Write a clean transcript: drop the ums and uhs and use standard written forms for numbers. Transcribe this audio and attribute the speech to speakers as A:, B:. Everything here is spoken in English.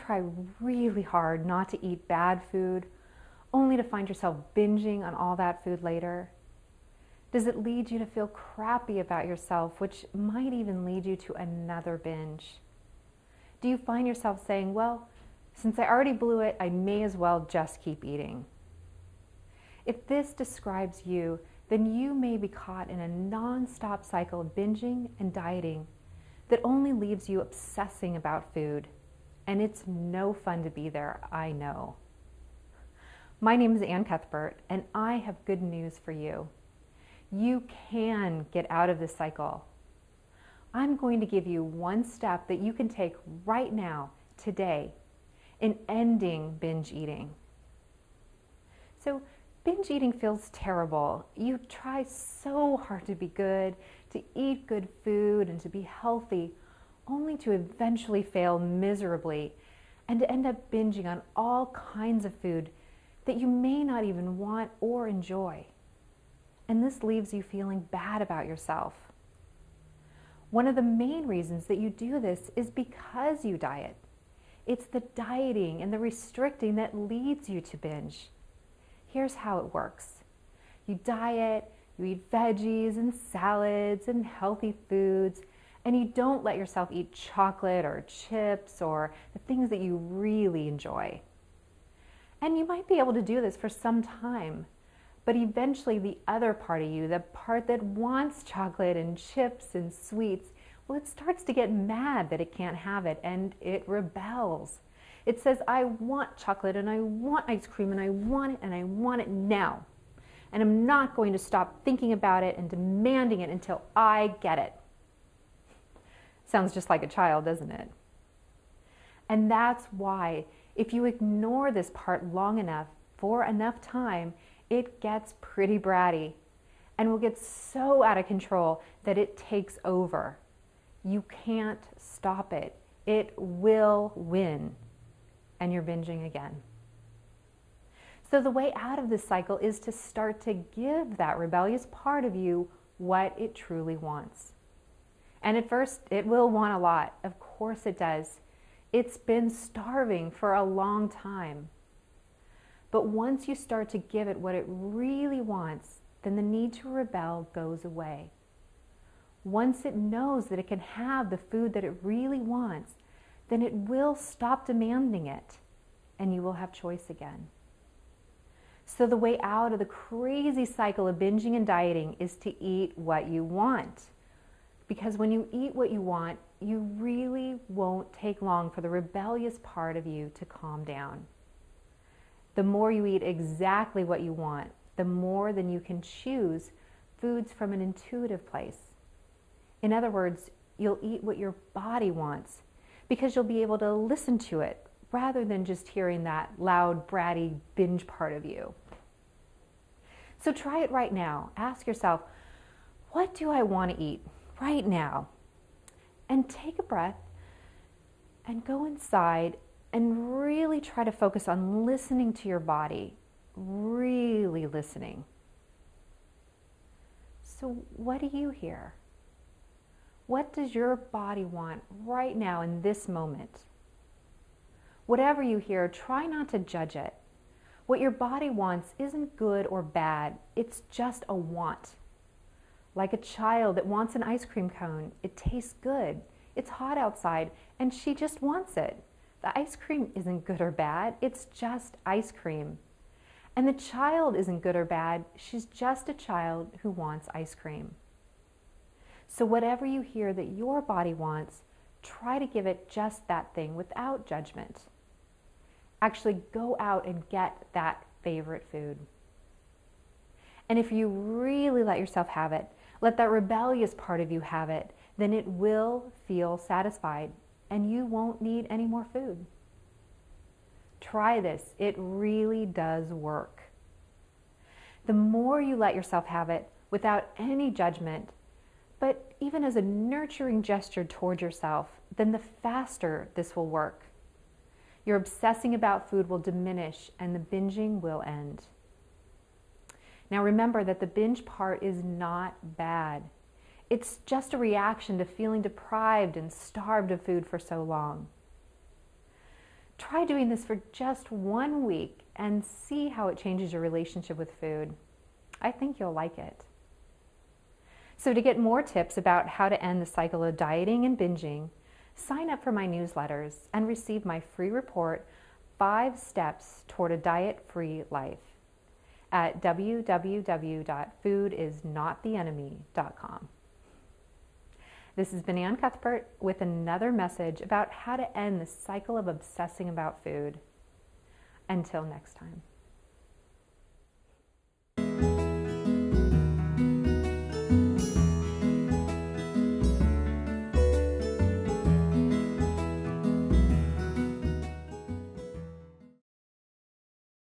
A: try really hard not to eat bad food, only to find yourself binging on all that food later? Does it lead you to feel crappy about yourself, which might even lead you to another binge? Do you find yourself saying, well, since I already blew it, I may as well just keep eating? If this describes you, then you may be caught in a non-stop cycle of binging and dieting that only leaves you obsessing about food. And it's no fun to be there, I know. My name is Ann Cuthbert, and I have good news for you. You can get out of this cycle. I'm going to give you one step that you can take right now, today, in ending binge eating. So, binge eating feels terrible. You try so hard to be good, to eat good food, and to be healthy, only to eventually fail miserably and to end up binging on all kinds of food that you may not even want or enjoy. And this leaves you feeling bad about yourself. One of the main reasons that you do this is because you diet. It's the dieting and the restricting that leads you to binge. Here's how it works. You diet, you eat veggies and salads and healthy foods, and you don't let yourself eat chocolate or chips or the things that you really enjoy. And you might be able to do this for some time, but eventually the other part of you, the part that wants chocolate and chips and sweets, well, it starts to get mad that it can't have it, and it rebels. It says, I want chocolate and I want ice cream and I want it now. And I'm not going to stop thinking about it and demanding it until I get it. Sounds just like a child, doesn't it? And that's why if you ignore this part long enough, for enough time, it gets pretty bratty and will get so out of control that it takes over. You can't stop it. It will win. And you're binging again. So the way out of this cycle is to start to give that rebellious part of you what it truly wants. And at first, it will want a lot. Of course it does. It's been starving for a long time. But once you start to give it what it really wants, then the need to rebel goes away. Once it knows that it can have the food that it really wants, then it will stop demanding it, and you will have choice again. So the way out of the crazy cycle of binging and dieting is to eat what you want. Because when you eat what you want, you really won't take long for the rebellious part of you to calm down. The more you eat exactly what you want, the more then you can choose foods from an intuitive place. In other words, you'll eat what your body wants because you'll be able to listen to it rather than just hearing that loud, bratty binge part of you. So try it right now. Ask yourself, what do I want to eat right now? And take a breath and go inside and really try to focus on listening to your body, really listening. So what do you hear? What does your body want right now in this moment? Whatever you hear, try not to judge it. What your body wants isn't good or bad, it's just a want. Like a child that wants an ice cream cone, it tastes good, it's hot outside, and she just wants it. The ice cream isn't good or bad, it's just ice cream. And the child isn't good or bad, she's just a child who wants ice cream. So whatever you hear that your body wants, try to give it just that thing without judgment. Actually go out and get that favorite food. And if you really let yourself have it, let that rebellious part of you have it, then it will feel satisfied and you won't need any more food. Try this. It really does work. The more you let yourself have it without any judgment, but even as a nurturing gesture toward yourself, then the faster this will work. Your obsessing about food will diminish and the binging will end. Now remember that the binge part is not bad. It's just a reaction to feeling deprived and starved of food for so long. Try doing this for just 1 week and see how it changes your relationship with food. I think you'll like it. So to get more tips about how to end the cycle of dieting and binging, sign up for my newsletters and receive my free report, 5 Steps Toward a Diet-Free Life, at www.foodisnottheenemy.com. This has been Ann Cuthbert with another message about how to end the cycle of obsessing about food. Until next time.